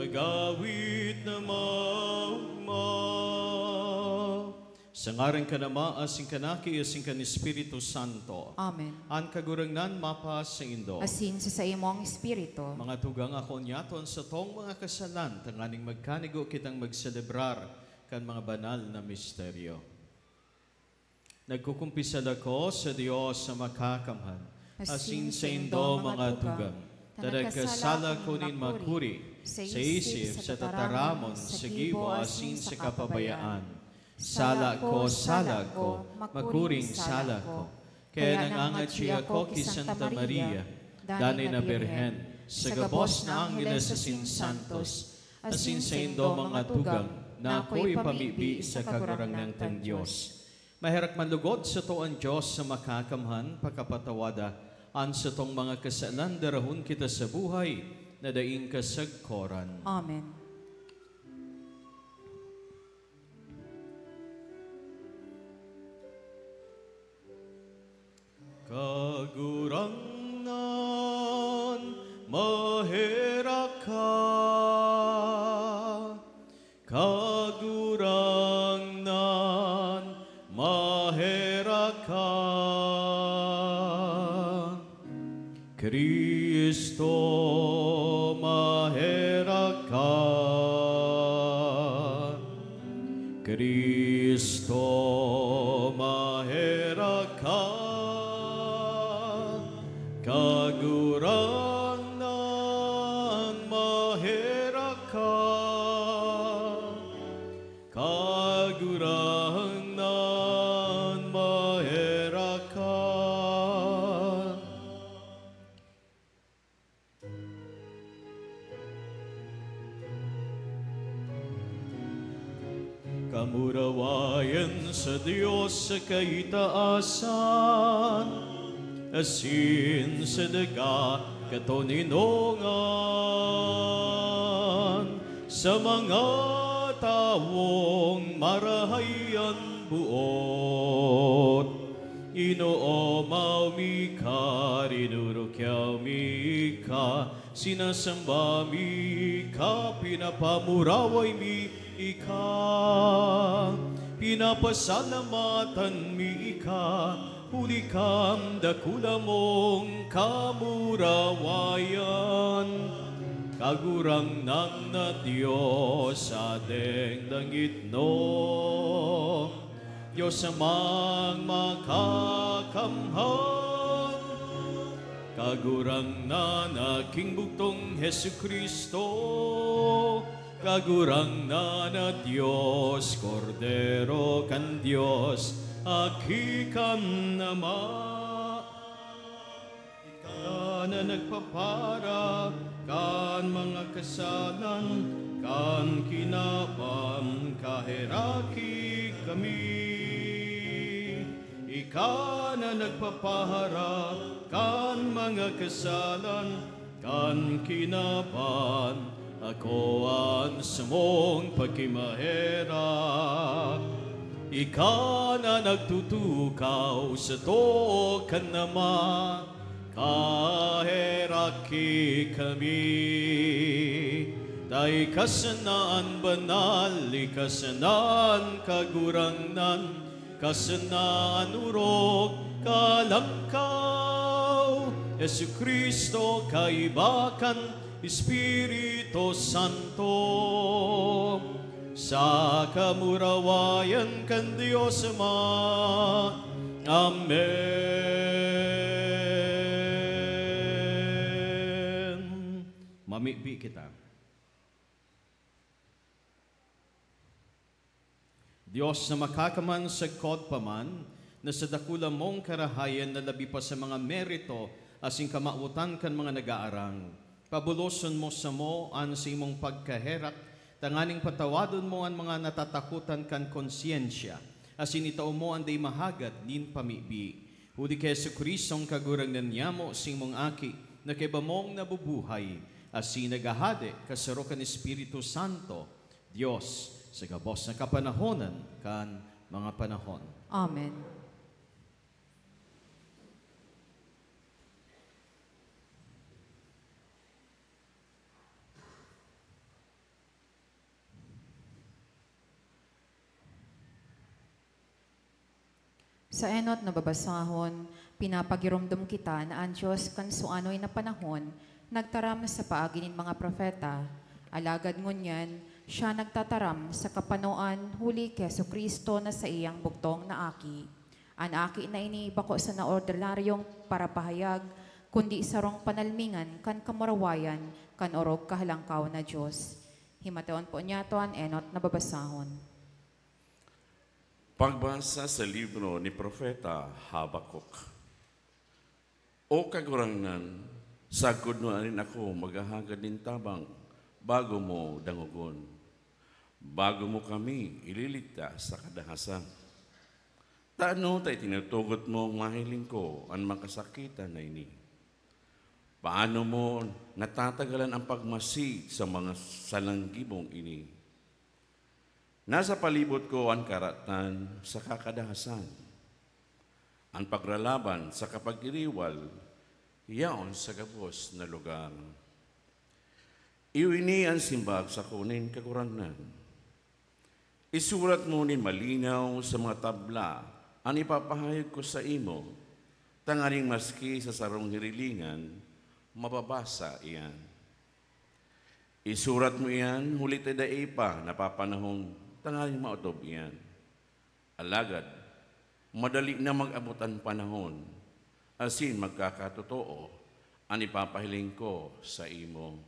pagawit na maugma. Sa ngaran ka nama, asing kanaki, asing kan Espiritu Santo. Amen. An kagurangnan mapas sa Indo. Asin sa imo ang Espiritu. Mga tugang ako nyaton sa tong mga kasalan, tanganing magkanigo kitang magselebrar kan mga banal na misteryo. Nagkukumpisal ako sa Diyos sa makakamhan, asin sa Indo mga tugang, tanagkasala ko nin makuri, sa isip, sa tataramon, sa gibo, asin sa kapabayaan. Sala ko, makuring sala ko. Kaya nangangatsi ako ki Santa Maria, danay na Birhen, sa gabos na Angeles asin Santos, asin sa Indo mga tugang, na ako'y pamibi sa kagurangnan ng Diyos. Mahirak manlugod sa to ang Diyos sa makakamhan, pagkapatawada, an sa tong mga kasalan, darahon kita sa buhay, na daing kasagkoran. Amen. Kagurangnan, mahirak ka. Kagurangnan, mahirak ka. Kristo, mahirak ka. Kristo, mahirak ka. Kagurangnan, mahirak ka. Kagurangnan, mahirak ka. Kamurawayan sa Diyos sa kaitaasan, asin sa daga katoninongan, sa mga tawong marahayan buot. Inoomaw mi ka, rinurukyaw mi ka, sinasamba mi ka, pinapamuraway mi ika, pinapasalamatan mi ika, huli kam dakula mong kamurawayan. Kagurangnan na Diyos sa deng langit no, Diyos amang makakamhan. Kagurangnan aking bugtong Jesucristo, kagurangnan na Diyos, Kordero kan Diyos, akikan nama. Ika na nagpapara kan mga kasalan, kan kinapam kahiraki kami. Ika na nagpapahara kan mga kasalan, kan kinapan ako ang samong pagkimahera. Ika na nagtutukaw sa to kan nama, kahiraki kami. Tay kasanaan banal, kasanaan kagurangnan, kasanaan urok kalangkaw. Jesucristo kaibakan, Espiritu Santo, sa kamurawayan kan Diyos Ama. Amen. Mamibi kita. Diyos na makakaman sa kod paman, na sa dakula mong karahayan na labi pa sa mga merito, asing kamautan kan mga nag-aarang. Pabuloson mo sa mo an sa imong pagkaherak, tanganing patawadon mo ang mga natatakutan kan konsyensya, asin itao mo ang day mahagad nin pamibi. Huli kay Jesucristong kagurangnan niya mo sa imong aki, na kay bamong nabubuhay, asin nagahade kasaro kan Espiritu Santo, Diyos, sa gabos na kapanahonan kan mga panahon. Amen. Sa enot na babasahon, pinapagirumdum kita na ang Diyos kansuanoy na panahon, nagtaram sa paagi nin mga propeta. Alagad ngunyan, siya nagtataram sa kapanoan huli kay Jesucristo na sa iyang bugtong na aki. Ang aki na ini bako sa naordinaryong para pahayag, kundi isarong panalmingan kan kamurawayan, kan orog kahalangkaw na Diyos. Himateon po niya to ang enot na babasahon. Pagbasa sa libro ni Propeta Habakuk. O kagurangnan, sagod mo rin ako maghahagad ng tabang bago mo dangugon. Bago mo kami ililigtas sa kadahasan. Taano tayo tinutugot mo mahiling ko ang makasakitan na ini? Paano mo natatagalan ang pagmasid sa mga salanggibong ini? Nasa palibot ko ang karatan sa kakadahasan. Ang paglalaban sa kapag-iriwal, yaon sa gabos na lugar. Iwini ang simbag sa kunin kagurangnan. Isurat mo nin malinaw sa mga tabla ang ipapahayag ko sa imo, tangaring maski sa sarong hirilingan, mababasa iyan. Isurat mo iyan, huli tayo pa napapanahong tangaring mautob iyan. Alagad, madali na mag-abot ang panahon, asin magkakatotoo ang ipapahiling ko sa imo.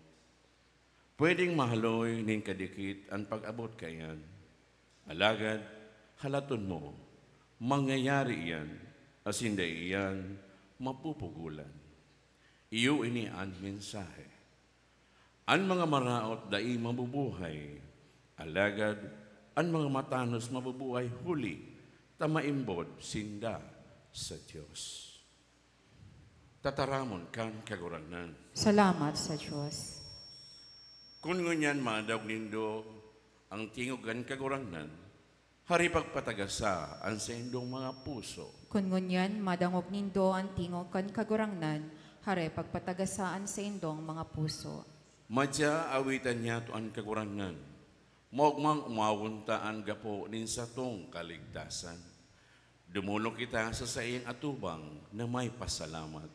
Pwedeng mahaloy nin kadikit ang pag-abot kayan. Alagad, halaton mo, mangyayari iyan, asin day iyan, mapupugulan. Iyo ini ang mensahe. Ang mga maraot dai mabubuhay, alagad, ang mga matanos mabubuhay huli, tamaimbod sinda sa Diyos. Tataramon kan kagurangnan. Salamat sa Diyos. Kung ngunyan madawag nindo ang tingugan kagurangnan, hari pagpatagasa ang sa indong mga puso. Kun ngunyan, madangog nindo ang tingog kan kagurangnan, hare pagpatagasaan sa indong mga puso. Madya awitan niya to ang kagurangnan, maugmang umawuntaan gapo nin sa tong kaligtasan. Dumulo kita sa saiyang atubang na may pasalamat.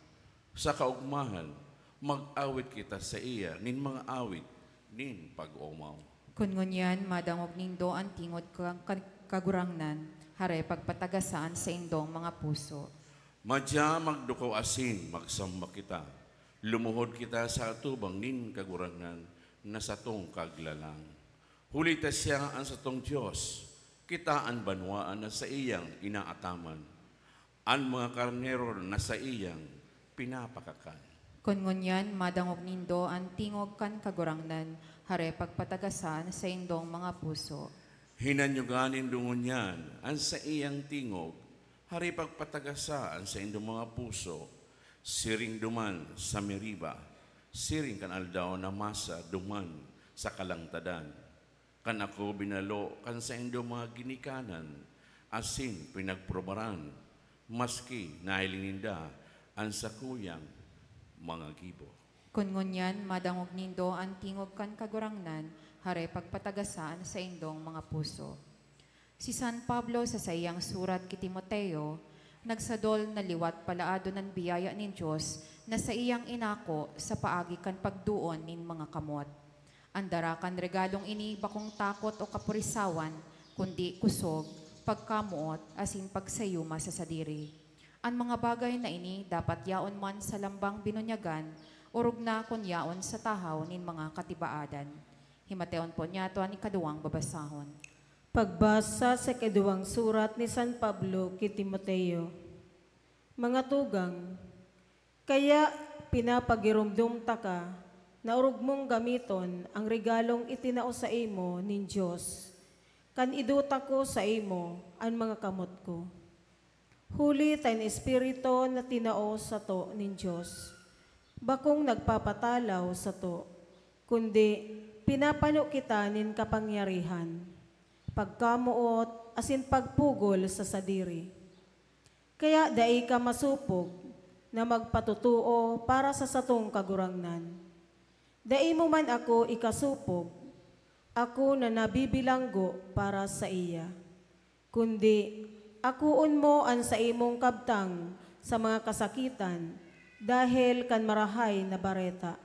Sa kaugmahan, mag-awit kita sa iya nin mga awit nin pag-umaw. Kun ngunyan, madangog nindo ang tingog kan kagurangnan, hare pagpatagasaan sa indong mga puso. Madya magdukaw asin, magsamba kita. Lumuhod kita sa atubang nin kagurangnan na sa tong kaglalang. Hulita siya ang sa tong Diyos, kita ang banwaan na sa iyang inaataman. Ang mga karnero na sa iyang pinapakakan. Kun ngunyan, madangog nindo ang tingog kan kagurangnan, hare pagpatagasaan sa indong mga puso. Hinanyuganin dungon yan ang sa iyang tingog, hari pagpatagasaan sa indong mga puso, siring duman sa Meriba, siring kan aldaw na masa duman sa kalangtadan. Kan ako binalo kan sa indong mga ginikanan, asin pinagprobaran, maski nahilinginda ang sakuyang mga gibo. Kun ngunyan, madangog nindo ang tingog kan kagurangnan, hare pagpatagasaan sa indong mga puso. Si San Pablo sa sayang surat kay Timoteo, nagsadol na liwat palaado ng biyaya nin Diyos na sa iyang inako sa paagi kan pagduon nin mga kamot. Andara kan regalong ini bakong takot o kapurisawan, kundi kusog, pagkamuot, asin pagsayuma sa sadiri. Ang mga bagay na ini dapat yaon man sa lambang binunyagan, urog na kun yaon sa tahaw nin mga katibaadan. Himateon po niya to ang ikaduwang babasahon. Pagbasa sa ikaduwang surat ni San Pablo kay Timoteo. Mga tugang, kaya pinapagirumdum taka na urog mong gamiton ang regalong itinao sa imo nin Diyos. Kan iduta ko sa imo ang mga kamot ko. Huli tayo espiritu na tinao sa to nin Diyos. Bakong nagpapatalaw sa to, kundi pinapano kita nin kapangyarihan, pagkamuot, asin pagpugol sa sadiri. Kaya dai ka masupog na magpatutuo para sa satong kagurangnan. Dai mo man ako ikasupog, ako na nabibilanggo para sa iya. Kundi akuon mo an sa imong kabtang sa mga kasakitan, dahil kan marahay na bareta.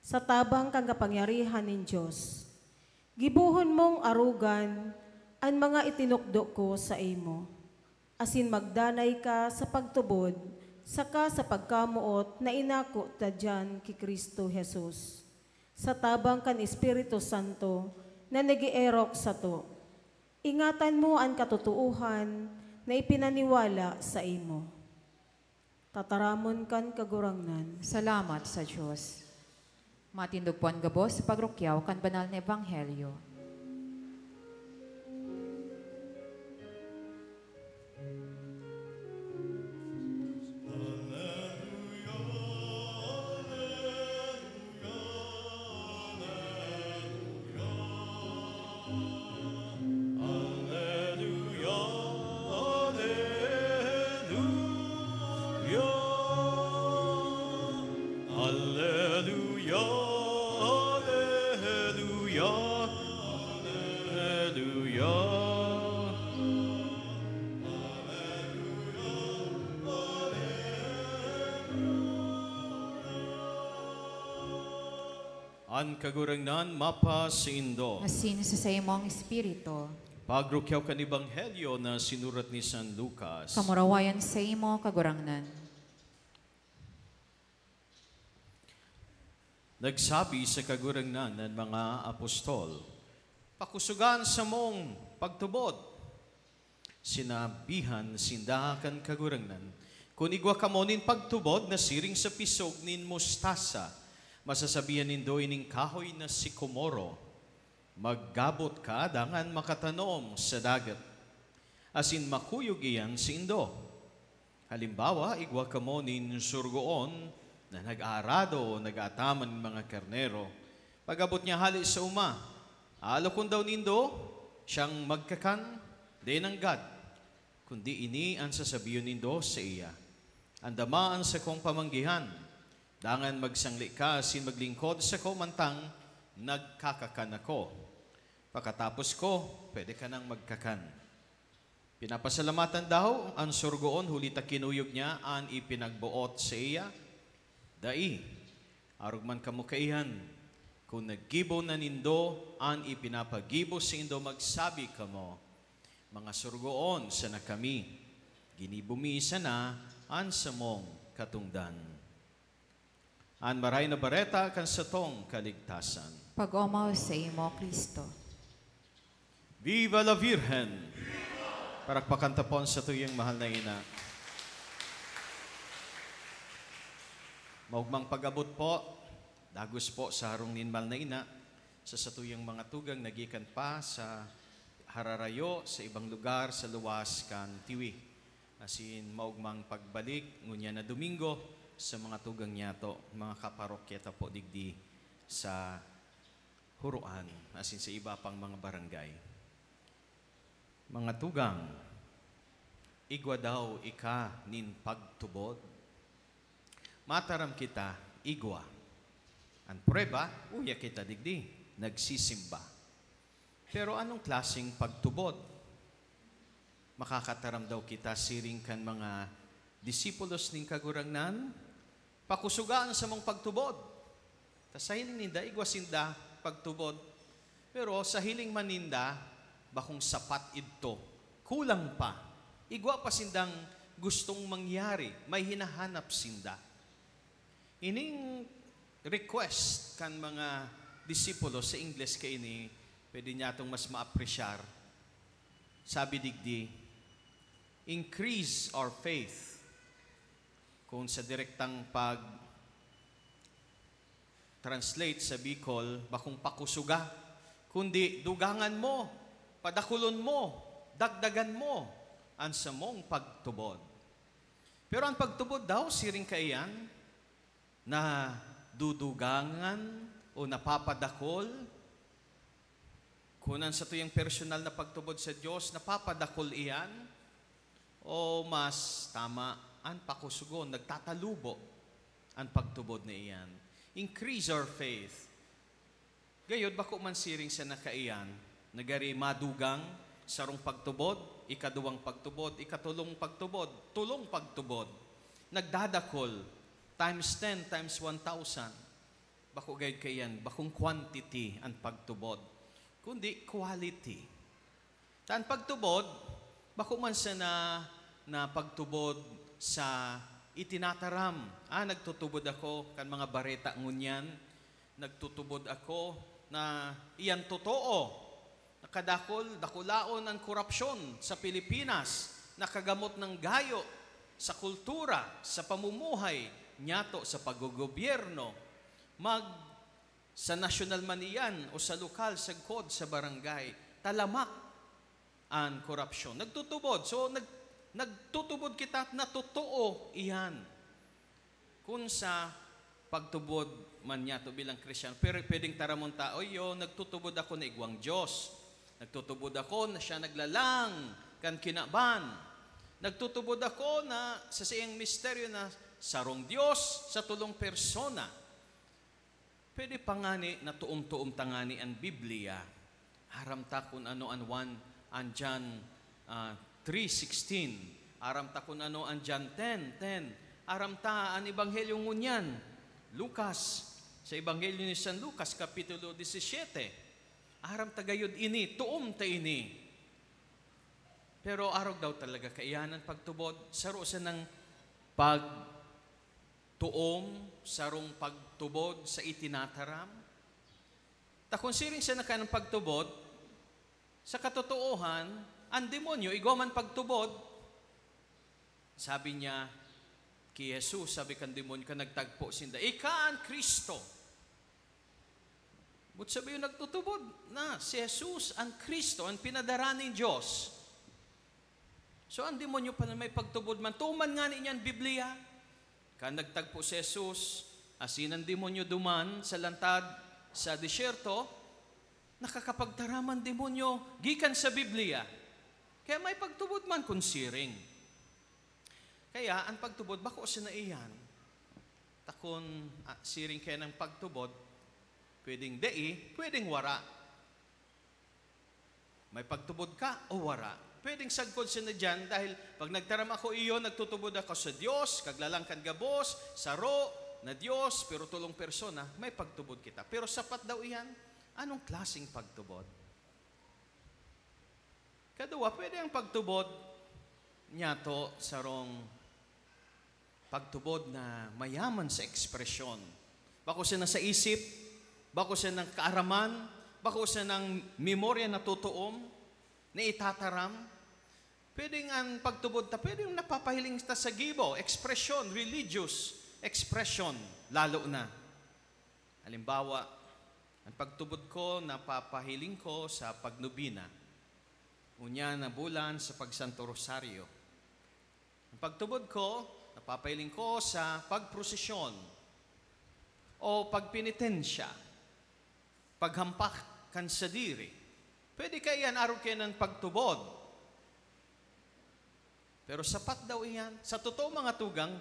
Sa tabang kang kapangyarihan nin Diyos, gibuhon mong arugan ang mga itinukdo ko sa imo. Asin magdanay ka sa pagtubod, saka sa pagkamuot na inako ta dyan ki Kristo Jesus. Sa tabang kan Espiritu Santo na nagierok sa to, ingatan mo ang katotuuhan na ipinaniwala sa imo. Tataramon kan kagurangnan. Salamat sa Diyos. Matindog po ang gabos sa pagrukyaw kan banal na ebanghelyo. An kagurangnan mapa sa Indo. Asin sa imong espiritu. Pagrukyaw kan Ebanghelyo na sinurat ni San Lucas. Kamurawayan sa imo kagurangnan. Nagsabi sa kagurangnan ng mga apostol, pakusugan sa mong pagtubod. Sinabihan sindahan kagurangnan, kung igwa kamonin pagtubod na siring sa pisog nin mustasa, masasabihan nindo ining kahoy na sikomoro, maggabot ka dangan makatanom sa dagat. Asin makuyog iyan si Indo. Halimbawa, igwa kamonin surgoon na nag-aarado o nag-ataman ng mga karnero. Pag-abot niya hali sa uma, alokon daw nindo, siyang magkakan, din ang God. Kundi ini ang sasabihin nindo sa iya. Andamaan sa kong pamanggihan, dangan magsangli ka asin maglingkod sa ko mantang nagkakakan ako. Pagkatapos ko, pwede ka nang magkakan. Pinapasalamatan daw ang surgoon hulita kinuyog niya ang ipinagbuot sa iya. Dai, arugman kamukaihan, kung naggibo na nindo ang ipinapagibo sa indo magsabi kamo, mga surgoon sana kami, ginibumisa na ang samong katungdan. An maray na bareta kan satong kaligtasan. Pag-omaw sa imo, Kristo. Viva la Virgen! Parakpakan tapon sa tuyang mahal na ina. Maugmang pag-abot po, dagos po sa harong ninmal na ina, sa satuyang mga tugang nagikan pa sa hararayo, sa ibang lugar, sa luwas kan tiwi. Asin maugmang pagbalik, ngunya na Domingo, sa mga tugang niya to, mga kaparokyeta po digdi sa Huruan, asin sa iba pang mga barangay. Mga tugang, igwa daw ika nin pagtubod. Mataram kita, igwa. Ang prueba, uya kita digdi, nagsisimba. Pero anong klaseng pagtubod? Makakataram daw kita siring kan mga disipulos ning kagurangnan, pakusugaan sa mong pagtubod. Ta sa hiling ninda, igwasinda pagtubod. Pero sa hiling maninda, bakong sapat ito, kulang pa. Igwa pa sindang gustong mangyari, may hinahanap sinda. Ining request kan mga disipulo sa Ingles kay ini, pwede niya itong mas ma-apresyar. Sabi digdi, increase our faith. Kung sa direktang pag-translate sa Bicol, bakong pakusuga, kundi dugangan mo, padakulon mo, dagdagan mo, ang samong pagtubod. Pero ang pagtubod daw, siring kaiyan, na dudugangan o napapadakol, kunan sa tuyang personal na pagtubod sa Diyos, napapadakol iyan, o mas tama, ang pakusugon, nagtatalubo ang pagtubod na iyan. Increase our faith. Gayod, bako man siring sa nakaiyan, nagari madugang sarong pagtubod, ikaduwang pagtubod, ikatulong pagtubod, tulong pagtubod. Nagdadakol, times 10, times 1,000. Bako gayud kayan, bakong quantity ang pagtubod, kundi quality. Tan pagtubod, bako man sa na pagtubod sa itinataram. Nagtutubod ako kan mga bareta ngunyan. Nagtutubod ako na iyan totoo. Nakadakol, dakulaon ang korupsyon sa Pilipinas. Nakagamot ng gayo sa kultura, sa pamumuhay, nyato sa paggogobyerno. Sa national man iyan o sa lokal, sa kod, sa barangay, talamak ang korupsyon. Nagtutubod. So, nagtutubod kita na totoo iyan. Kung sa pagtubod man niya to bilang Kristiyan, pero pwedeng taramon tao, nagtutubod ako na igwang Diyos. Nagtutubod ako na siya naglalang kan kinaban. Nagtutubod ako na sa siyang misteryo na sarong Diyos sa tulong persona. Pwede pangani na tuom-tuom tangani ang Biblia. Haramta kung ano ang John 3:16. Aramta kung ano ang John 10:10. Aramta ang Ebanghelyo ngunyan. Lucas, sa Ebanghelyo ni San Lucas, Kapitulo 17. Aramta gayud ini, tuom ta ini. Pero arog daw talaga kaiyanan pagtubod. Saro sa ng pagtuom, sarong pagtubod sa itinataram. Takon siring siya na kanang pagtubod, sa katotoohan, ang demonyo, igwaman pagtubod, sabi niya, kay Jesus, sabi kan demonyo ka nagtagpo sinda, ika ang Kristo. But sabi yung nagtutubod na si Jesus ang Kristo, ang pinadara ng Diyos. So ang demonyo pa na may pagtubod man, tuman nga niyan Biblia. Ka nagtagpo si Jesus, asin ang demonyo duman sa lantad sa disyerto, nakakapagtaraman demonyo, gikan sa Biblia. Kaya may pagtubod man kung siring. Kaya ang pagtubod, bako sa naiyan, takon siring kaya ng pagtubod, pwedeng pwedeng wara. May pagtubod ka o wara. Pwedeng sagkod siya na dyan dahil pag nagtaram ako iyo, nagtutubod ako sa Diyos, kaglalangkan gabos, saro na Diyos, pero tulong persona, may pagtubod kita. Pero sapat daw iyan, anong klaseng pagtubod? Kadua, pwede ang pagtubod niya to sarong pagtubod na mayaman sa ekspresyon. Bako siya na sa isip, bako siya ng kaaraman, bako siya ng memorya na tutuom, na itataram. Pwede ang pagtubod ta, pwede yung napapahiling ta sa gibo, ekspresyon, religious expression, lalo na. Halimbawa, ang pagtubod ko, napapahiling ko sa pagnubina. Unya na bulan sa pagsanto rosaryo. Ang pagtubod ko, napapahiling ko sa pagprosesyon o pagpenitensya, paghampak kan sa diri. Pwede kayo yan, araw kayo ng pagtubod. Pero sapat daw iyan. Sa totoo mga tugang,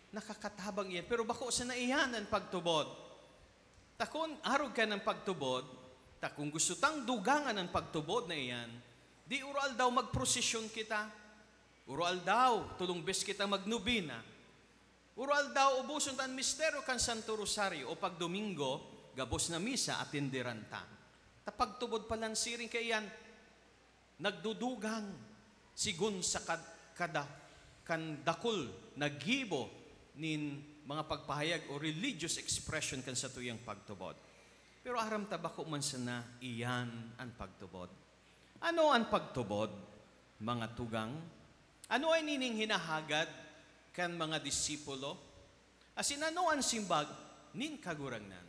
nakakatabang iyan. Pero bako sa naiyan ang pagtubod. Takon, araw ka ng pagtubod, takong gusto tang dugangan ang pagtubod na iyan, di ural daw magprosesyon kita. Ural daw, tulong bes kita magnubina. Ural daw, ubuson tan misteryo kan Santo Rosario o pag Domingo, gabos na misa at tindiran ta. Tapagtubod palang siring kayan, nagdudugang sigun sa dakol nagibo nin mga pagpahayag o religious expression kan sa tuyang pagtubod. Pero aram tabako man sana iyan ang pagtubod. Ano ang pagtubod, mga tugang? Ano ay nining hinahagad kan mga disipulo? Asin ano ang simbag nin kagurangnan?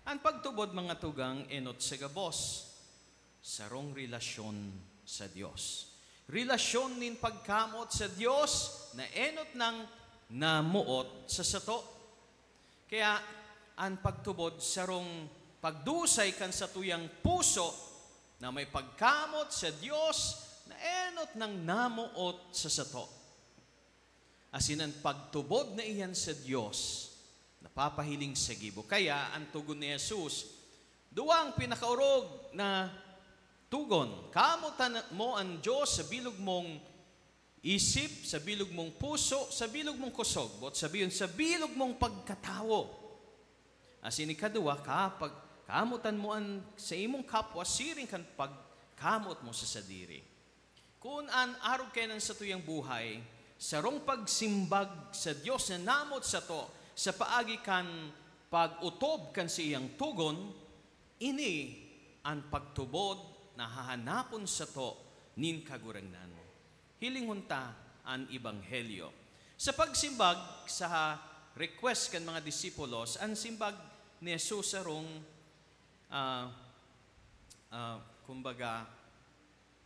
Ang pagtubod, mga tugang, enot sa gabos, sarong relasyon sa Diyos. Relasyon nin pagkamot sa Diyos na enot ng namuot sa sato. Kaya ang pagtubod, sarong pagdusay kan sa tuyang puso na may pagkamot sa Diyos na enot ng namuot sa sato. Asin ang pagtubod na iyan sa Diyos, napapahiling sa gibo. Kaya ang tugon ni Jesus, duwang pinakaurog na tugon. Kaamutan mo ang Diyos sa bilog mong isip, sa bilog mong puso, sa bilog mong kusog. Bot sabihin, sa bilog mong pagkatawo. As in, ikaduwa, kapag kaamutan mo ang sa imong kapwa, siring kan pagkamot mo sa sadiri. Kung an araw kenan sa tuyang buhay, sarong pagsimbag sa Diyos na namot sa to, sa paagi kan pag-utob kan siyang tugon, ini ang pagtubod na hahanapon sa to nin kagurangnan. Hilingunta ang Ebanghelyo. Sa pagsimbag sa request kan mga disipulos, ang simbag ni Jesus sarong kumbaga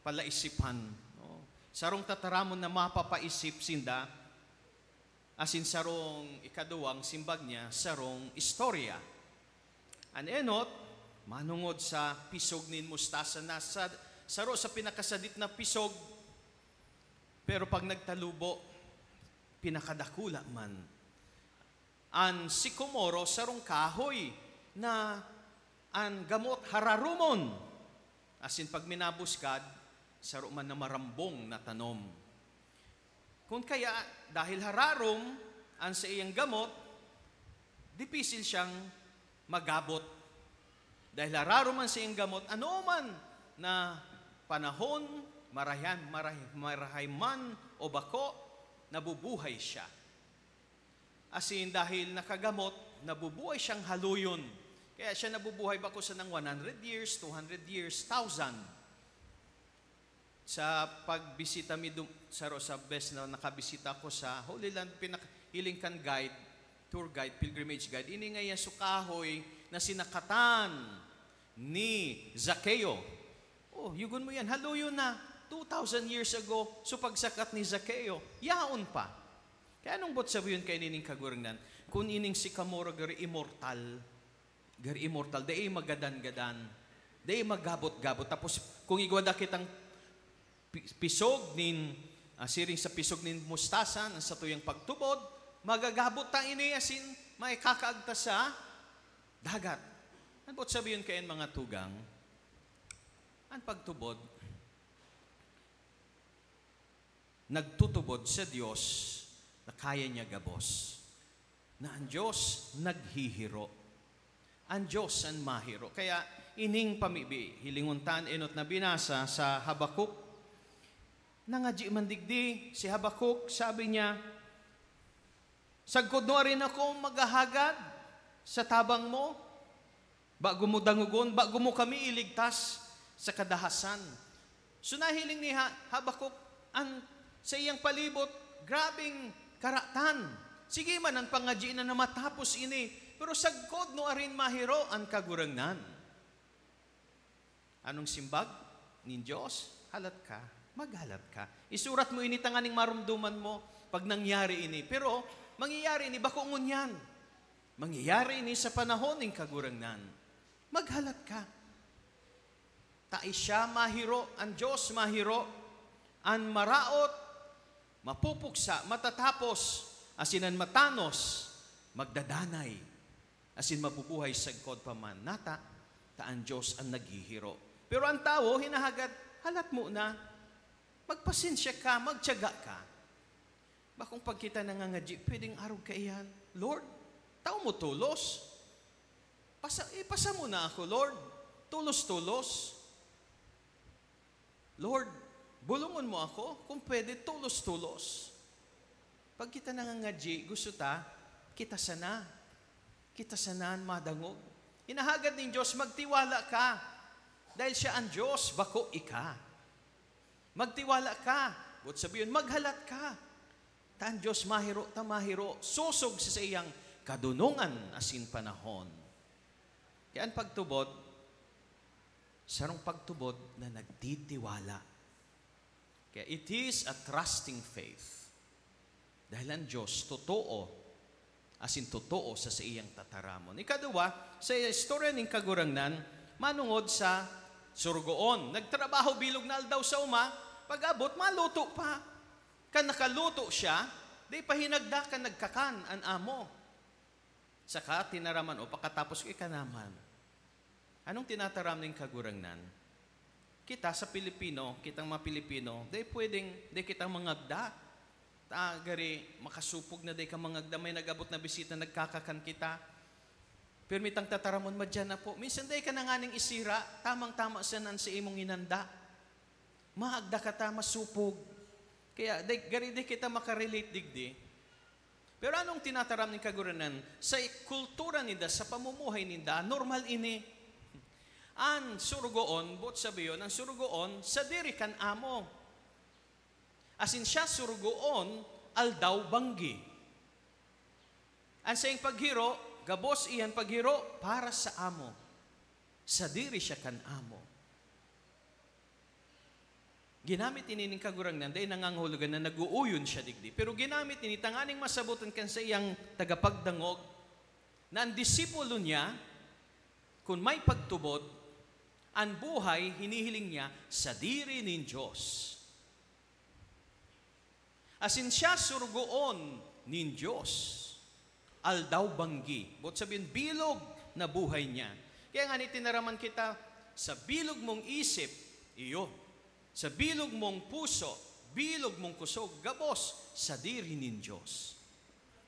palaisipan. No? Sarong tataramon na mapapaisip sinda, asin sarong ikaduwang simbag niya, sarong istorya. An enot, manungod sa pisog nin mustasa na saro sa pinakasadit na pisog, pero pag nagtalubo, pinakadakula man. An sikomoro, sarong kahoy na ang gamot hararumon. Asin pag minabuskad, saro man na marambong na tanom. Kung kaya, dahil hararom ang sa iyang gamot, dipisil siyang magabot. Dahil hararom ang sa iyang gamot, ano man na panahon, marahay man o bako, nabubuhay siya. Asin dahil nakagamot, nabubuhay siyang haluyon. Kaya siya nabubuhay bako sa ng 100 years, 200 years, 1,000. Sa pagbisita mi sa best na nakabisita ko sa Holy Land, pinakiling kan guide, tour guide, pilgrimage guide, ini nga yung sukahoy na sinakatan ni Zaccheo. Oh, yugon mo yan, haluyon na, 2,000 years ago, so pagsakat ni Zaccheo, yaon pa. Kaya anong bot sabihin kay nining kagurangnan, kung ining si Kamoro gari immortal, dahi magadan-gadan, dahi magabot-gabot, tapos kung igwada kitang pisog nin siring sa pisog nin mustasan sa tuyang pagtubod, magagabot ta ini asin may kakaagta sa dagat. Ano bot sabihin kayan mga tugang? Ang pagtubod, nagtutubod sa Diyos na kaya niya gabos. Na ang Diyos naghihiro. Ang Diyos ang mahiro. Kaya ining pamibi, hilinguntan enot na binasa sa Habakuk, nangadji mandigdi si Habakuk, sabi niya, sagkod no rin ako maghahagad sa tabang mo, bago mo dangugon, bago mo kami iligtas sa kadahasan. So nahiling ni Habakuk, sa iyang palibot, grabing karatan. Sige man ang pangadji na matapos ini, pero sagkod no arin mahiro ang kagurangnan. Anong simbag nin Diyos? Halat ka. Maghalat ka. Isurat mo ini tanganing marumduman mo pag nangyari ini. Pero, mangyayari ini, bako ngunyan. Mangyayari ini sa panahon ng kagurangnan. Maghalat ka. Tai siya mahiro, ang Diyos mahiro, ang maraot, mapupuksa, matatapos, asinan matanos, magdadanay, asin mabubuhay sagkod pa man. Nata, taan Diyos ang naghihiro. Pero ang tao, hinahagad, halat mo na, magpasensya ka, magtiyaga ka. Bakong pagkita nangangadji, pwedeng arog ka iyan. Lord, tao mo tulos. Pasa mo na ako, Lord. Tulos-tulos. Lord, bulungon mo ako, kung pwede, tulos-tulos. Pag kita nangangadji, gusto ta, kita sana. Kita sanaan madangog. Hinahagad ng Diyos, magtiwala ka. Dahil siya ang Diyos, bako ika. Magtiwala ka. But sabihin, maghalat ka. Taan Diyos mahiro, tamahiro. Susog sa iyang kadunungan asin panahon. Kaya ang pagtubod, sarong pagtubod na nagtitiwala. Kaya it is a trusting faith. Dahil ang Diyos, totoo, asin totoo sa iyang tataramon. Ikaduwa, sa istorya ng kagurangnan, manungod sa surgoon. Nagtrabaho bilog na aldaw sa uma, pag-abot, maluto pa. Kan nakaluto siya, di pahinagda ka nagkakan ang amo. Saka tinaraman o pakatapos ko ikanaman. Anong tinataram ng kagurangnan? kita sa Pilipino, kitang mga Pilipino, di kitang mangagda. Gari, makasupog na di ka mangagda, may nagabot na bisita, nagkakakan kita. Pero mitang tataramon madyan na po. Minsan di ka nanganing isira, tamang-tama sanan si imong inanda. Maagda ka ta, masupog. Kaya, gari di kita makarelate digdi. Pero anong tinataram ng kaguranan? Sa kultura nida, sa pamumuhay nida, normal ini. Ang surugoon, bot sabiyon, ang surugoon, sa diri kan amo. Asin siya surugoon, aldaw banggi. Ang sayang paghiro, gabos iyan paghiro, para sa amo. Sa diri siya kan amo. Ginamit inining kagurangnan, dahil nangangahulugan na nag-uuyon siya digdi. Pero ginamit ini, tanganing masabutan kan sa iyang tagapagdangog, na ang disipulo niya, kung may pagtubod, ang buhay, hinihiling niya sa diri nin Diyos. Asin siya surugoon nin Diyos. Aldaw banggi. Bot sabihin, bilog na buhay niya. Kaya nga tinaraman kita, sa bilog mong isip, iyo. Sa bilog mong puso, bilog mong kusog, gabos, sa diri nin Diyos.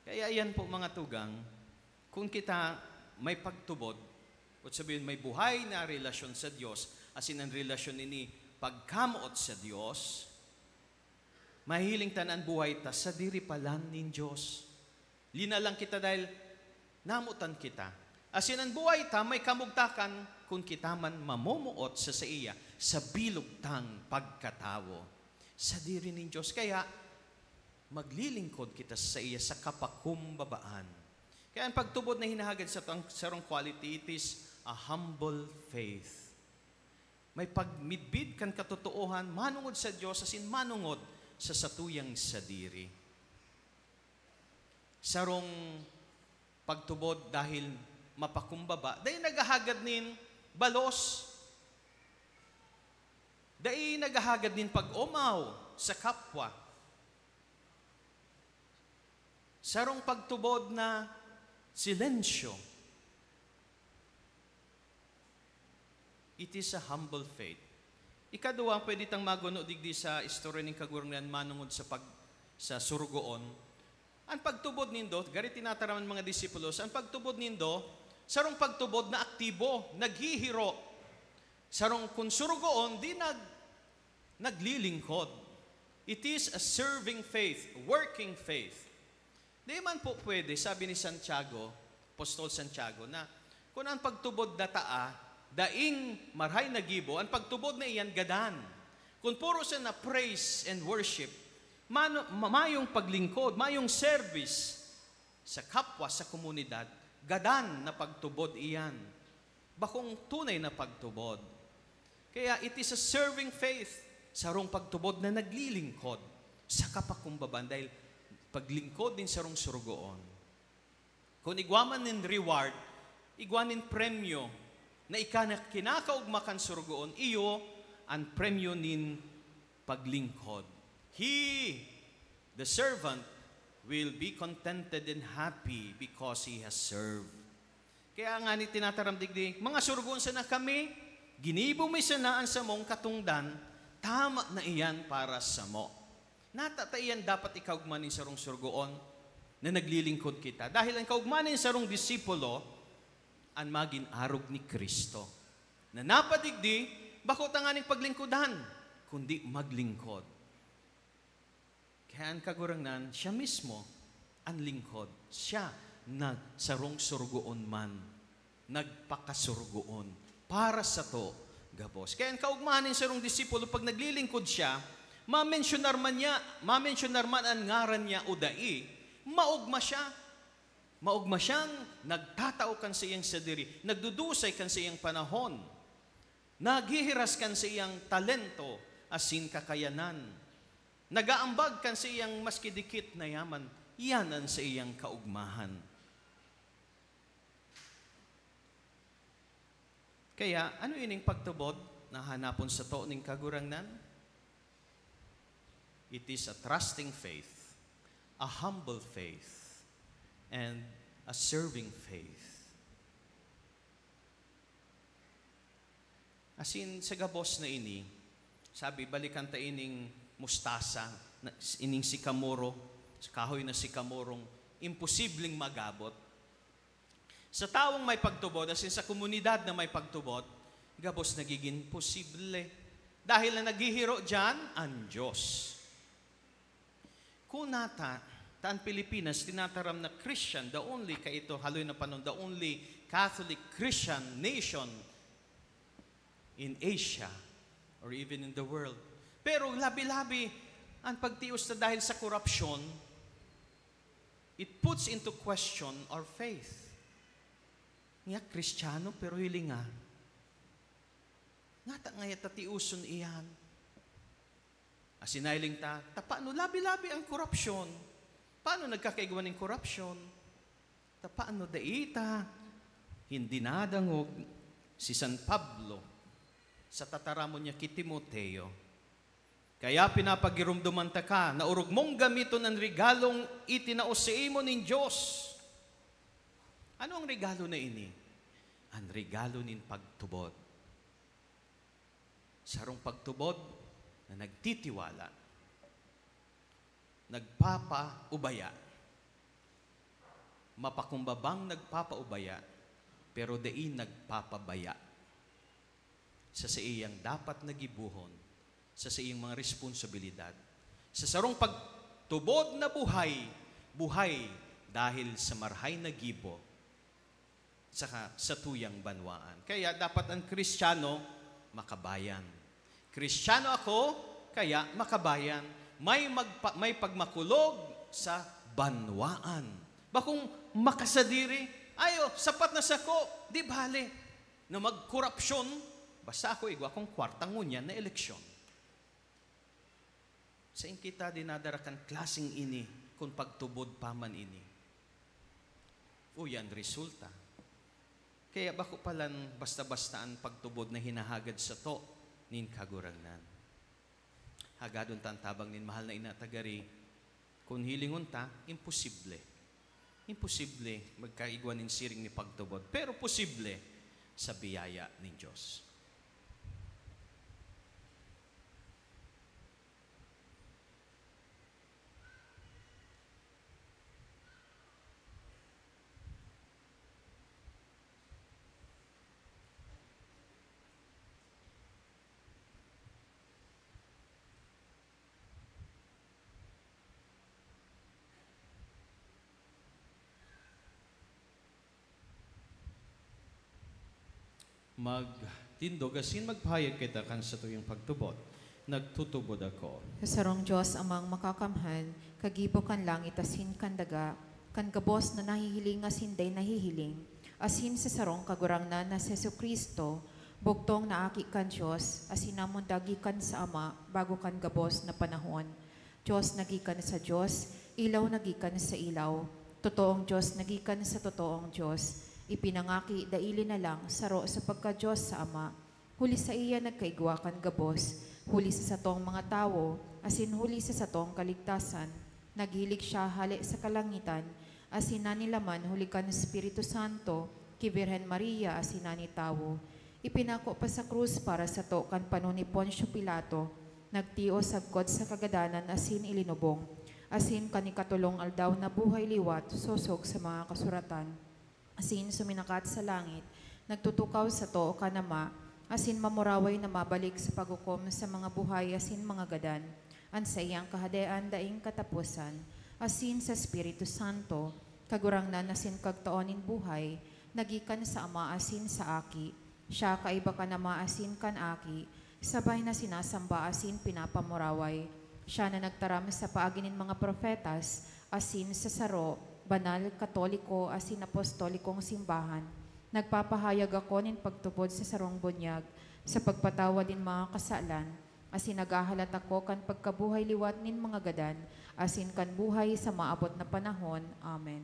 Kaya yan po mga tugang, kung kita may pagtubod, o sabihin, may buhay na relasyon sa Diyos, asin ang relasyon ini pagkamuot sa Diyos, mahiling tanan buhay ta sa diri palan nin Diyos. Lina lang kita dahil namutan kita. Asin ang buhay ta, may kamugtakan kung kita man mamumuot sa iya, sa bilog tang pagkatawo. Sa diri nin Diyos. Kaya, maglilingkod kita sa iya sa kapakumbabaan. Kaya ang pagtubod na hinahagad sa sarong quality, it is a humble faith. May pagmidbid kan katotoohan, manungod sa Diyos, asin manungod sa satuyang sadiri. Sarong pagtubod dahil mapakumbaba, dahil nagahagad nin balos, dahil nagahagad nin pag-umaw sa kapwa. Sarong pagtubod na silensyo. It is a humble faith. Ikaduwa, pwede tang maguno digdi sa istorya ng kagurangnan manungod sa surugoon. Ang pagtubod nindo, gari tinataraman mga disipulos, ang pagtubod nindo, sarong pagtubod na aktibo, naghihiro. Sarong kung surugoon, di naglilingkod. It is a serving faith, working faith. Di man po pwede, sabi ni Santiago, Apostol Santiago, na kung ang pagtubod dataa, daing marhay nagibo, ang pagtubod na iyan gadan. Kung puro siya na praise and worship, mayong paglingkod, mayong service sa kapwa, sa komunidad, gadan na pagtubod iyan. Bakong tunay na pagtubod. Kaya it is a serving faith, sarong pagtubod na naglilingkod sa kapakumbaban dahil paglingkod din sarong surugoon. Kung igwaman nin reward, igwanin premyo, na kinakaugmakan surugoon, iyo ang premyo nin paglingkod. He, the servant, will be contented and happy because he has served. Kaya nga ni tinataramdigdi, mga surugoon sana kami, ginibo may sanaan sa mong katungdan, tama na iyan para sa mo. Natatayan dapat ikaugmanin sarong surugoon na naglilingkod kita. Dahil ang kaugmanin sarong disipulo, ang maging arog ni Kristo. Na napadigdi, bakot ang aning paglingkudan, kundi maglingkod. Kaya ang kagurangnan, siya mismo ang lingkod. Siya na sarong surugoon man, nagpakasurgoon para sa to, gabos. Kaya ang kaugmanin sarong disipulo, pag naglilingkod siya, mamensionar man ang ngaran niya o dai, maugma siya. Maugma siyang nagtatao kan sa iyang sadiri, nagdudusay kan sa iyang panahon, naghihiras kan sa iyang talento, asin kakayanan, nagaambag kan sa iyang maski dikit na yaman, yan ang sa iyang kaugmahan. Kaya, ano ining pagtubod na hanapon sa to ning kagurangnan? It is a trusting faith, a humble faith, and a serving faith. Asin sa gabos na ini, sabi, balikan ta ining mustasa, ining sikamoro, kahoy na sikamorong, imposibleng magabot. Sa taong may pagtubod, asin sa komunidad na may pagtubod, gabos nagiging posible. Dahil na naghihiro dyan, ang Diyos. Kung nata, taan Pilipinas, tinataram na Christian, the only, kaito haloy na panon, the only Catholic Christian nation in Asia or even in the world. Pero labi-labi ang pagtios na dahil sa korupsyon, it puts into question our faith. Nga Kristiyano pero hilinga. Nga ta ngayat tatiuson iyan. Asinailing ta, paano labi-labi ang korupsyon? Paano nagkakaigwan ng korupsyon? Paano daita? Hindi nadangog si San Pablo sa tataramon niya kay Timoteo. Kaya pinapagirumduman ta ka na urog mong gamiton ang regalong itinaoseimo ng Diyos. Ano ang regalo na ini? Ang regalo nin pagtubod. Sarong pagtubod na nagtitiwala, nagpapaubaya, mapakumbabang nagpapaubaya, pero diin nagpapabaya sa iyang dapat nagibuhon, sa iyang mga responsibilidad. Sa sarong pagtubod na buhay, buhay dahil sa marhay na gibo, saka sa tuyang banwaan. Kaya dapat ang Kristiyano makabayan. Kristiyano ako, kaya makabayan. May pagmakulog sa banwaan. Bakong makasadiri, ayo, sapat na sako, di bale, na magkorupsyon, basta ako igwa akong kwartang ngunyan na eleksyon. Sa kita dinadarakan klaseng ini kung pagtubod paman ini. O yan resulta. Kaya bako palan basta-bastaan pagtubod na hinahagad sa to nin kagurangnan. Hagadon tantabang nin mahal na inatagari, kung hilingon ta, imposible. Imposible magkaigwan nin siring ni pagtubod. Pero posible sa biyaya ng Diyos. Magtindog, asin magpahayag kita kan sa tuyong pagtubod. Nagtutubod ako. Sarong Diyos amang makakamhan, kagibo kan langit asin kan daga, kan gabos na nahihiling asin day nahihiling, asin sa sarong kagurangnan na si Jesucristo, bugtong naaki kan Diyos, asin namon dagi kan sa Ama, bago kan gabos na panahon. Diyos nagikan sa Diyos, ilaw nagikan sa ilaw, totoong Diyos nagikan sa totoong Diyos, ipinangaki daili na lang saro sa pagka-Diyos sa Ama. Huli sa iya nagkaigwakan gabos, huli sa satong mga tao, asin huli sa satong kaligtasan. Naghilig siya hali sa kalangitan, asin nanilaman huli kan Espiritu Santo, ki Birhen Maria asin nani tao. Ipinako pa sa krus para sa to kan panon ni Poncio Pilato, nagtio sagkod sa kagadanan asin ilinubong, asin kanikatulong aldaw na buhay liwat, sosog sa mga kasuratan. Asin suminakat sa langit, nagtutukaw sa to kanama, asin mamuraway na mabalik sa pagukom sa mga buhay asin mga gadan, an sa iyang kahadean daing katapusan, asin sa Espiritu Santo, kagurangnan asin kagtaonin buhay, nagikan sa Ama asin sa Aki, siya kaiba kanama asin kan Aki, sabay na sinasamba asin pinapamuraway, siya na nagtaram sa paaginin mga profetas, asin sa saro, banal, katoliko, asin apostolikong simbahan. Nagpapahayag ako nin pagtubod sa sarong bunyag, sa pagpatawa din mga kasalan, asin nagahalat ako kan pagkabuhay liwat nin mga gadan, asin kan buhay sa maabot na panahon. Amen.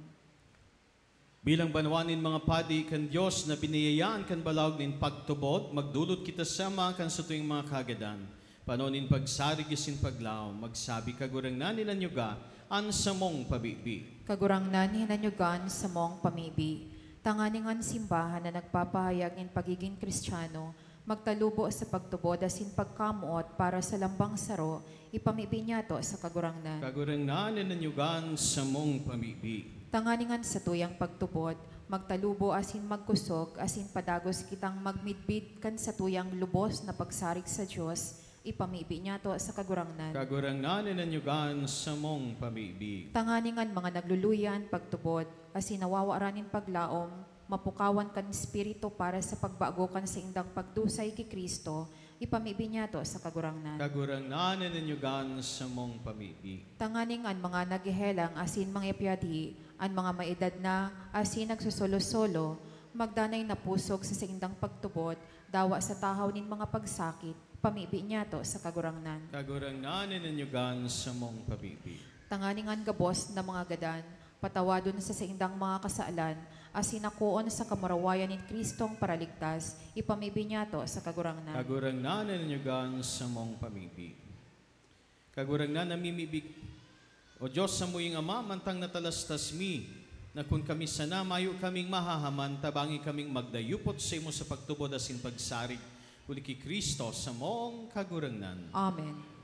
Bilang banwanin mga padi kan Diyos na biniyayaan kan balawg nin pagtubod, magdulot kita sama kan sa tuwing mga kagadan. Panonin pagsarig isin paglaw, magsabi kagurangnan nilanyoga, an samong pabibi. Kagurangnan hinanyugan sa mong pamibi. Tanganingan simbahan na nagpapahayag ng pagiging Kristiyano, magtalubo sa pagtubod asin pagkamuot para sa lambang saro, ipamibinyato sa kagurangnan. Kagurangnan nananyugan sa mong pamibig. Tanganingan sa tuyang pagtubod, magtalubo asin magkusog, asin padagos kitang magmidbid kan sa tuyang lubos na pagsarik sa Diyos, ipamibinyato sa kagurangnan. Kagurangnan nananyugan sa mong pamibig. Tanganingan mga nagluluyan pagtubod, asin nawawaranin paglaom, mapukawan kan espiritu para sa pagbago kan sa indang pagdusay kay Kristo, ipamibinyato sa kagurangnan. Kagurangnan nananyugan sa mong pamibig. Tanganingan mga nagihelang asin mga ipyadi, an mga maedad na asin nagsusolo-solo, magdanay na pusog sa indang pagtubod, dawa sa tahaw nin mga pagsakit, pamibinyato sa kagurangnan. Kagurangnan nananyugan sa mong pamibig. Tanganingan gabos na mga gadan, patawadon sa indang mga kasaalan, asinakuon sa kamarawayan ni Kristong paraligtas, ipamibinyato sa kagurangnan. Kagurangnan nananyugan sa mong pamibig. Kagurangnan namimibig. O Diyos sa muying Ama, mantang natalastas mi, na kung kami sana mayo kaming mahahaman, tabangi kaming magdayupot sa imo sa pagtubod asin pagsarig, uli ki Kristo sa mong kagurangnan. Amen.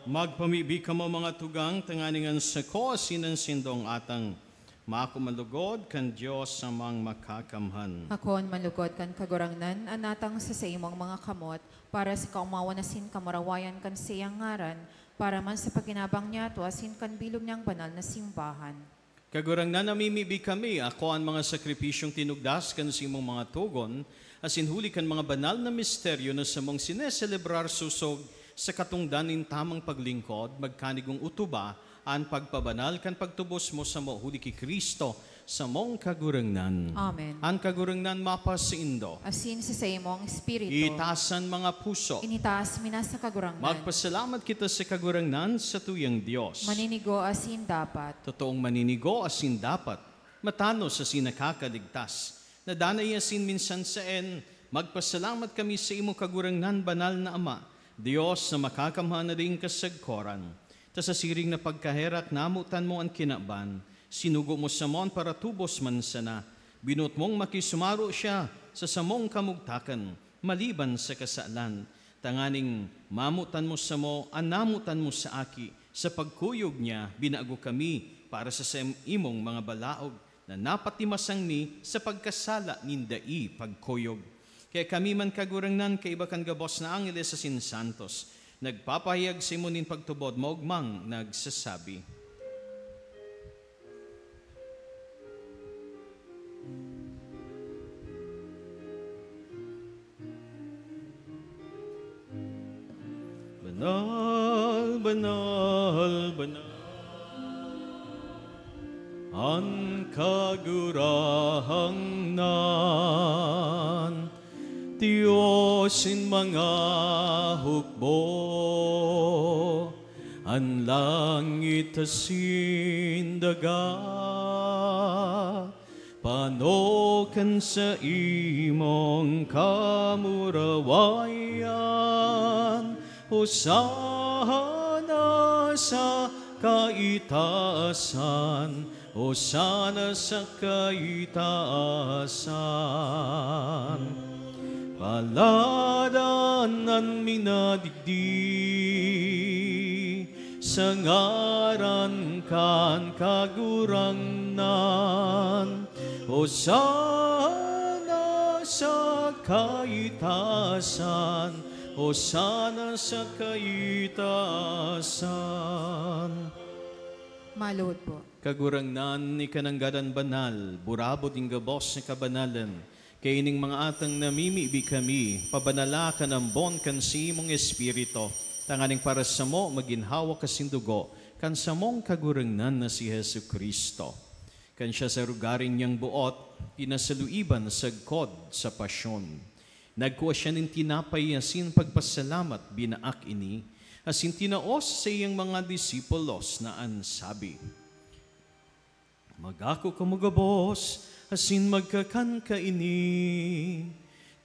Magpamibig ka mo mga tugang, tanganingan sa ko, sindong atang makumalugod kan Diyos sa mang makakamhan. Hakon malugod kan kagurangnan, anatang sa imong mga kamot, para sa kaumawanasin kamarawayan kan siyang ngaran, para man sa paginabang niya, tuasin kan bilog niyang banal na simbahan. Kagurangnan namimibig kami, ako ang mga sakripisyong tinugdas kan sa imong mga tugon, asin huli kan mga banal na misteryo na sa mong sineselebrar susog sa katungdanin tamang paglingkod, magkanigong utuba, ang pagpabanal kan pagtubos mo sa mo, huli ki Kristo, sa mong kagurangnan. Amen. Ang kagurangnan mapasindo. Asin sa imong espiritu. Itasan mga puso. Initaas mina sa kagurangnan. Magpasalamat kita sa kagurangnan sa tuyang Diyos. Maninigo asin dapat. Totoong maninigo asin dapat. matano sa sinakakaligtas. Nadanay asin minsan saen, magpasalamat kami sa imo kagurangnan banal na Ama, Dios na makakamhan na rin kasagkoran. Ta sa siring na pagkaherak namutan mo ang kinaban, sinugo mo sa mon para tubos man sana, binut mong makisumaro siya sa samong kamugtakan, maliban sa kasalan. Tanganing mamutan mo sa mo, anamutan mo sa aki, sa pagkuyog niya, binago kami para sa imong mga balaog na napatimasang mi sa pagkasala nindai pagkuyog. Kaya kami man kagurangnan kay iba kan gabos na angeles sa sinsantos, nagpapahayag sa imo nin pagtubod, maugmang nagsasabi. Banal, banal, banal, ang kagurahangnan, Diyos in mga hukbo, ang langit asin daga, panokan sa imong kamurawayan, Hosana sa kaitaasan, Hosana sa kaitaasan. Paladanan minadigdi, sa ngaran kan kagurangnan, Hosana sa kaitaasan, Hosana sa kaitaasan. Malod po. Kagurangnan ni kananggadan banal, burabot ing gabos ni kabanalan, kay ining mga atang namimibi kami, pabanala ka ng bon kan si imong espirito, tanganing para sa mo maginhawa kasindugo, kan sa mong kagurangnan na si Jesu Kristo. Kan siya sa rugarin niyang buot, pinasaluiban sagkod sa pasyon. Nagkuha siya ng tinapay asin pagpasalamat binaak ini, asin tinaos sa iyang mga disipulos na ansabi, magako kamugabos, asin magkakan ka ini,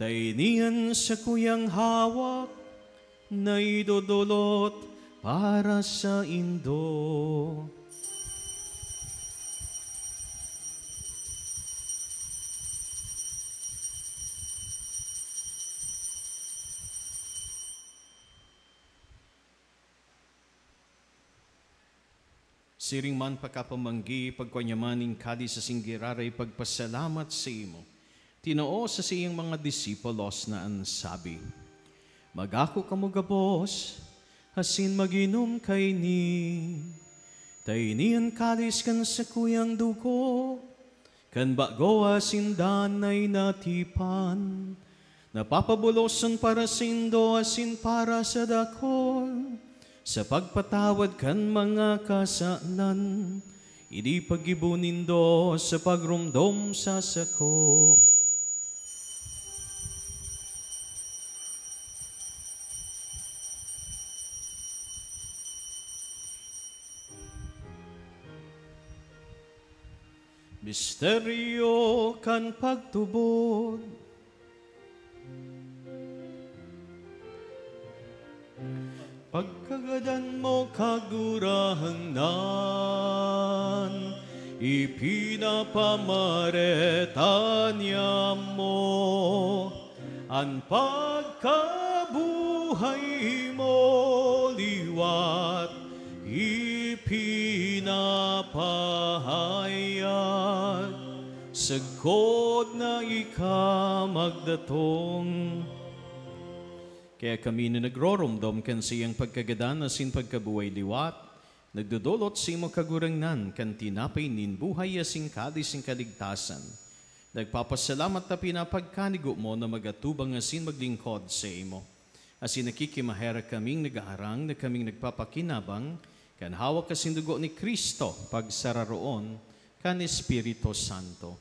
tainian sa kuyang hawak, na idodolot para sa indo. Siring man pagkapamanggi, pagkwanyamaning kadi sa singgiraray pagpasalamat sa imo. Tinoo sa siyang mga disipulos na ansabi, magako kamugabos, asin maginom kay ni, tainian kalis kan sa kuyang dugo, kan bago asin danay natipan, napapabulosan para sa indo asin para sa dakol, sa pagpatawad kan mga kasalan, idi pagibunin do sa pagrumdom sa sako. Misteryo kan pagtubod, pagkagadan mo kagurahangnan, ipinapamaretanya mo, ang pagkabuhay mo liwat, ipinapahayag, sagkod na ikamagdatong. Kaya kami na nagroromdom kan siyang pagkagadan asin pagkabuhay liwat, nagdudulot sa imo kagurangnan kan tinapay nin buhay asing kadis sing kaligtasan. Nagpapasalamat na pinapagkanigo mo na magatubang asin maglingkod sa imo. Asin nakikimahera kaming nagaharang na kaming nagpapakinabang, kan hawak kasindugo ni Kristo pagsararoon kan Espiritu Santo.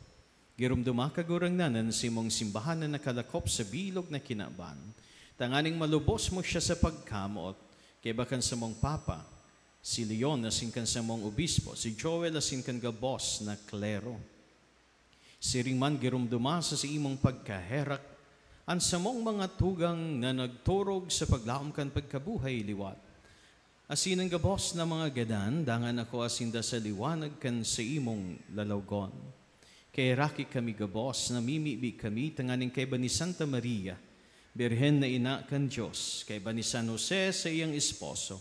Girumduma kagurangnanan sa imong simbahan na nakalakop sa bilog na kinaban. Tanganing malubos mo siya sa pagkamot, kay bakan sa mong papa, si Leon asin kan sa mong obispo, si Joel asin kan gabos na klero. Siring man girumduma sa imong pagkaherak, ang samong mga tugang na nagturog sa paglaom kan pagkabuhay liwat. Asin ang gabos na mga gadan, dangan ako asinda sa liwanag kan sa imong lalawgon. Kay raki kami gabos, namimibi kami, tanganing kay ba ni Santa Maria, Birhen na ina kan Diyos, kay ba ni San Jose sa iyang esposo,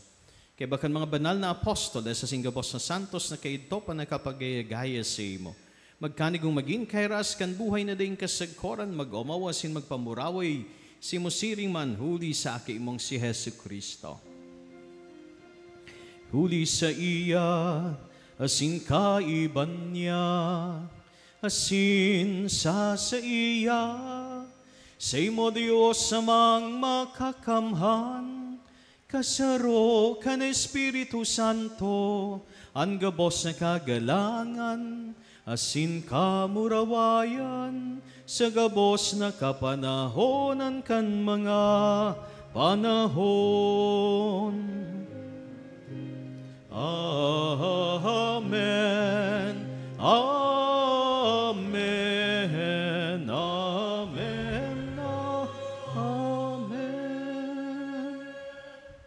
kay bakan mga banal na apostoles sa singgabos na santos na kay ito pa nakapagayagaya sa imo. Magkanigong maging kairas kan buhay na ding kasagkoran, mag-umawasin magpamuraway, si musiring man huli sa aki imong si Hesu Kristo. Huli sa iya, asin kaiban niya, asin sa iya, sa imo Diyos amang makakamhan, kasaro kan Espiritu Santo, ang gabos na kagalangan, asin kamurawayan, sa gabos na kapanahonan kan mga panahon. Amen. Amen. Amen. Amen.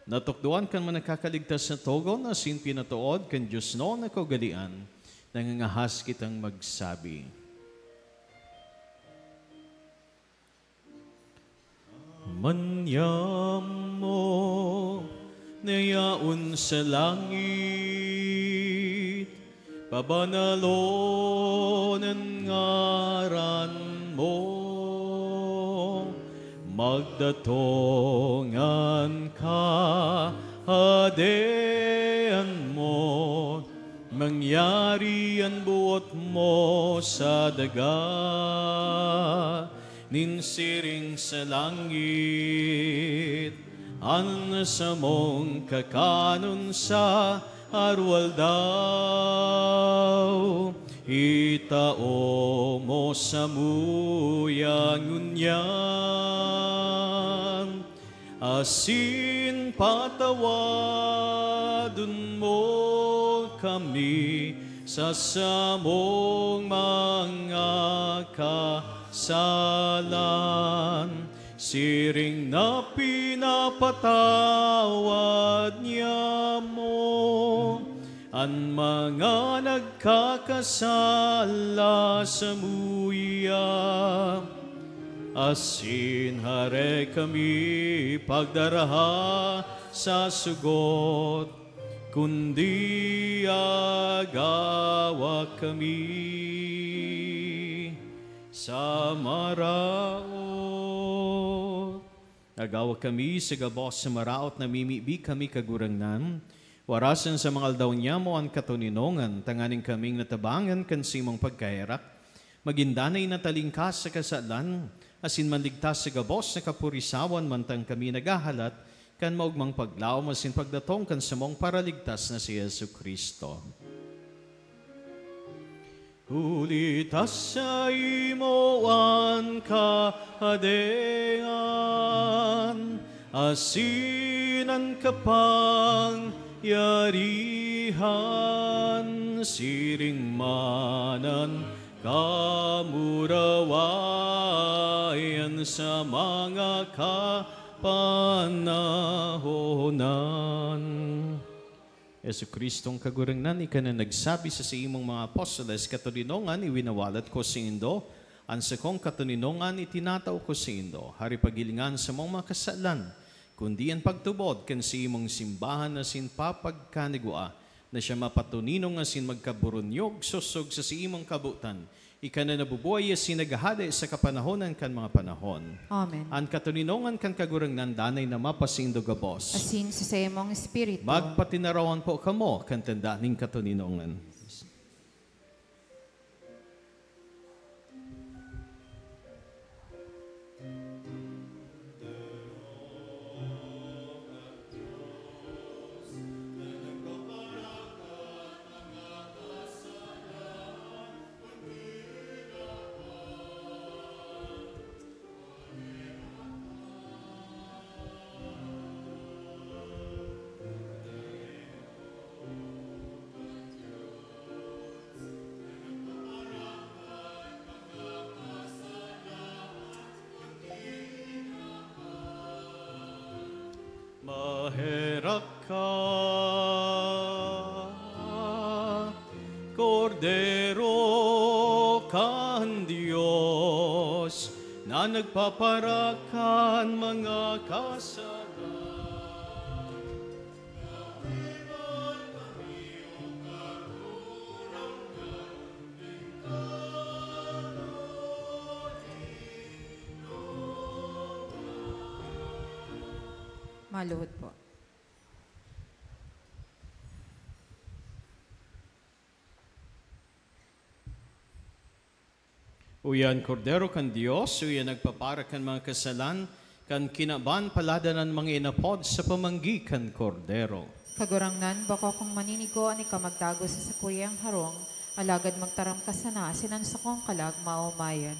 Natukduan kan man nakakaligtas na togon na sin pinatuod kan Diyos no na kagalian, nangangahas kitang magsabi. Manyam mo nayaon sa langit, pabanalon ang ngaran mo, magdatongan ka, hadean mo, mangyari ang buot mo sa daga, ninsiring sa langit, ang samong kakanon sa arwal daw, itao mo sa muyang unyan, asin patawadon mo kami sa samong mga kasalan, siring na pinapatawad niya mo ang mga nagkakasala sa muya. Asin hare kami pagdaraha sa sugot, kundi agawa kami sa maraot. Agawa kami sa gabos sa maraot na mimibi kami kagurangnan, warasan sa mga aldaw niya mo ang katuninongan, tanganing kaming natabangan kan simong pagkairak, magindanay na talingkas sa kasalan, asin manligtas sa gabos na kapurisawan mantang kami nagahalat, kan maugmang paglaw masin pagdatong kan samong paraligtas na si Yesu Kristo. Ulitas sa imoan kahadean, asinan kapang yarihan, siring manan kamurawayan sa mga kapanahonan. Yesu Kristong kagurangnan, ika na nagsabi sa imong mga apostoles, katuninongan iwinawalat ko sa indo, ang sakong katuninongan itinataw ko sa indo, hari pagilingan sa mong mga kasalan, kundi ang pagtubod kan sa imong simbahan na sin papagkanigwa, na siya mapatuninong asin magkaburunyog susog sa imong kabutan, ika na nabubuhay asin nagahade sa kapanahonan kan mga panahon. Amen. Ang katuninongan kan kagurangnan danay na mapasindo gabos. Asin sa imong espiritu. Magpatinarawan po kamo kan tanda ning katuninongan. maherap ka, Kordero kang Diyos, na nagpaparakan mga kasalanan. Maluhod po. Uyan Kordero kan Dios, uyan nagpapara kan mga kasalan, kan kinaban paladanan mga inapod sa pamanggi kan Kordero. Kagurangnan, bako kung maninigo ani ka magtago sa sakuyang harong, alagad magtaram ka sana, sinansakong kalag maumayan.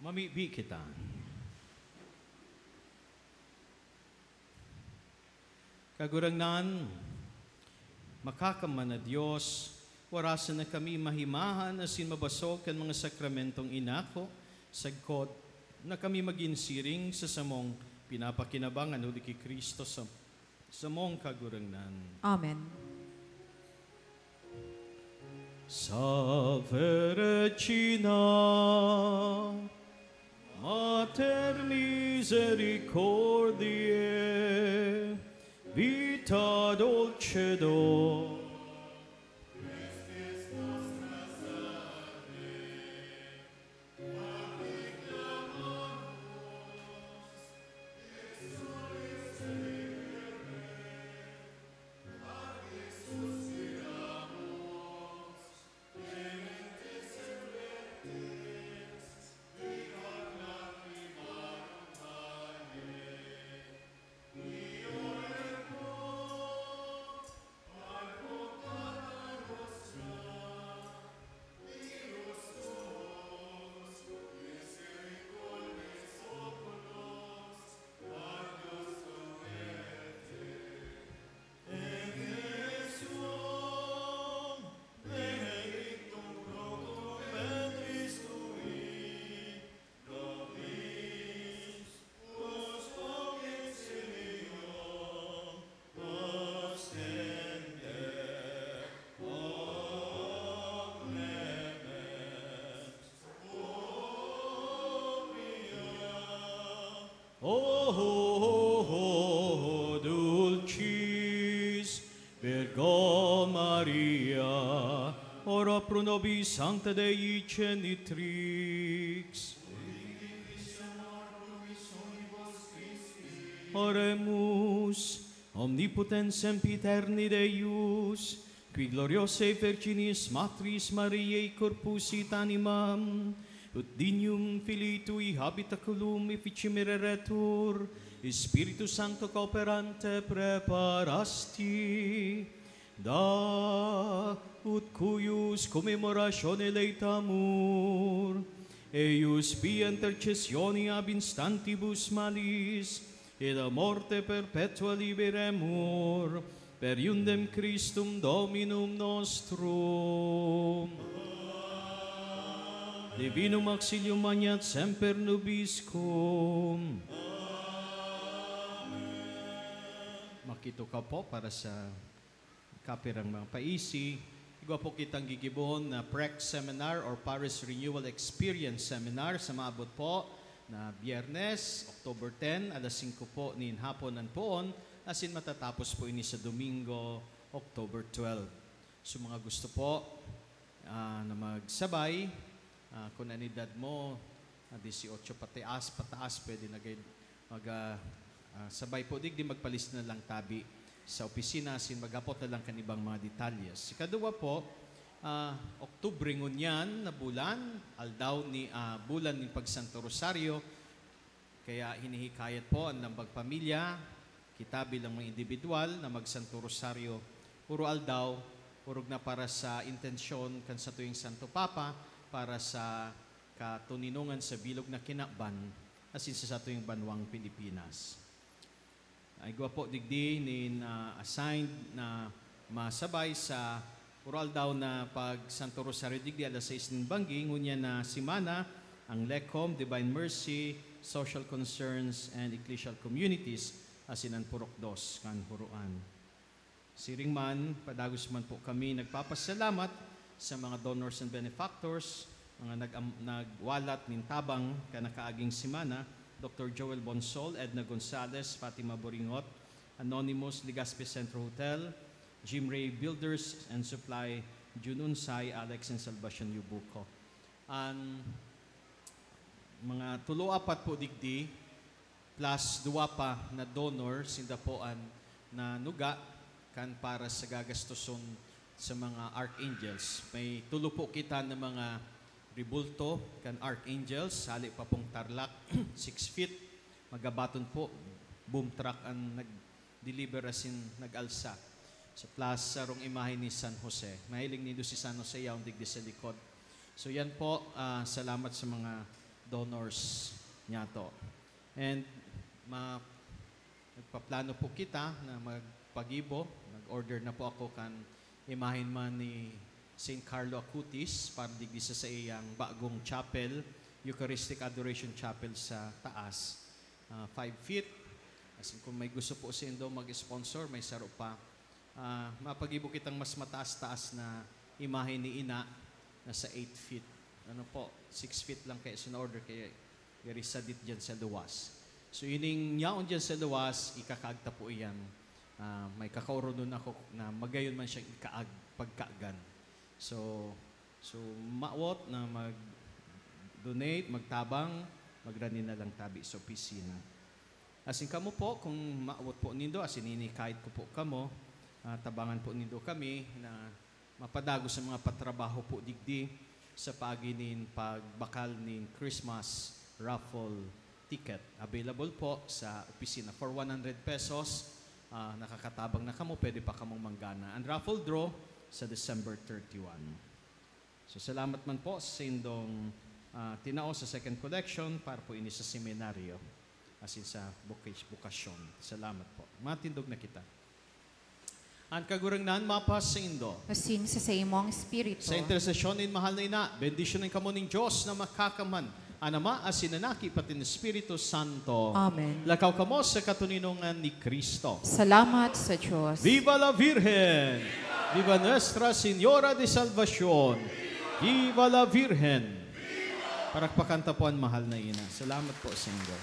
Mamibi kita. Kagurangnan, makakaman na Diyos, warasan na kami mahimahan asin mabasok kan mga sakramentong inako, sagkod na kami maginsiring sa samong pinapakinabangan uli kay Kristo sa samong kagurangnan. Amen. Salve Regina, Mater misericordiae, vita dulcedo, O dulcis Virgo Maria, ora pro nobis sancta Dei genitrix. Oremus, omnipotens sempiterni Deus, qui gloriosae Virginis Matris Mariae corpusit animam, ut dignum Filii Tui habitaculum efficimeretur, Spiritus Sancto cooperante preparasti, da ut cuius commemoratione leitamur, eius pia intercessioni ab instantibus malis, et a morte perpetua liberemur, per iundem Christum Dominum nostrum. Divinum auxilium magnat semper nobiscum. Makito ka po para sa kapirang mga paisi. Igwa po kitang gigibon na PREC Seminar or Paris Renewal Experience Seminar sa maabot po na Biyernes, October 10, alas 5 po nin hapon ng poon, asin matatapos po ini sa Domingo, October 12. So mga gusto po na magsabay, kung anidad mo, 18 pataas, pwede na sabay po, di magpalis na lang tabi sa opisina, sin magapot na lang kanibang mga detalyes. Ikadua po, Oktubre ngunyan na bulan, aldaw ni bulan ni Pagsanto Rosario, kaya hinihikayat po ang lambag pamilya, kita bilang mga individual na magsanto Rosario, puro aldaw, purog na para sa intensyon kan sa tuwing Santo Papa, para sa katuninungan sa bilog na kinakban, asin sa tuwing banwang Pilipinas. Ay gwa po digdi nin assigned na masabay sa oral daw na pag Santo Rosario digdi alas 6 ng banggi, ngunya na simana ang LECOM, Divine Mercy, Social Concerns, and Ecclesial Communities, asin ang purok dos kan huruan. Siring man, padagos man po kami nagpapasalamat sa mga donors and benefactors, mga nagwalat nin tabang kanakaaging simana, Dr. Joel Bonsol, Edna Gonzalez, Fatima Boringot, Anonymous, Legazpi Centro Hotel, Jim Ray Builders and Supply, Jununsay, Alex and Salvacion Yubuko. Ang mga tulo-apat po digdi, plus duwa pa na donor, sindapoan na nuga, kan para sa gagastuson sa mga archangels. May tulo po kita ng mga ribulto kan archangels, sali pa pong tarlak, 6 feet, magabaton po, boom truck ang nag-deliver asin nag-alsa. So plus sarong imahe ni San Jose. Mahiling nido si San Jose, yaong digdi sa likod. So yan po, salamat sa mga donors niya to. And nagpaplano po kita na magpagibo. Nag-order na po ako kan imahin man ni St. Carlo Acutis para digdi sa iyang bagong chapel, Eucharistic Adoration Chapel sa taas. 5 feet. As in, kung may gusto po sa indo mag-sponsor, may saro pa. Mapagibo kitang mas mataas-taas na imahe ni Ina na sa 8 feet. Ano po, 6 feet lang kayo sin-order kaya garisadit dyan sa luwas. So ining yaon dyan sa luwas, ikakaagta po iyan. May kakauro doon ako na magayon man siyang ikaag pagkaagan. So maawot na mag-donate, magtabang, magrani na lang tabi sa opisina. Asin kamo po, kung maawot po nindo, asin inikahit ko po kamo, tabangan po nindo kami na mapadago sa mga patrabaho po digdi sa paginin pagbakal nin Christmas raffle ticket. Available po sa opisina for 100 pesos. Nakakatabang na kamo, pwede pa kamong manggana. And raffle draw sa December 31. So salamat man po sa indong tinao sa second collection para po ini sa seminaryo asin sa bukasyon. Salamat po. Matindog na kita. Ang kagurangnan mapas sa indo. Asin sa imong espiritu. Sa intercession in mahal na ina, bendisyonin kamo ning Diyos na makakaman. Anama asinanaki pati ng Espiritu Santo. Amen. Lakaw kamo sa katuninungan ni Kristo. Salamat sa Diyos. Viva la Virgen! Viva Nuestra Señora de Salvacion! Viva la Virgen! Parakpakan tapuan mahal na ina. Salamat po sa inyo.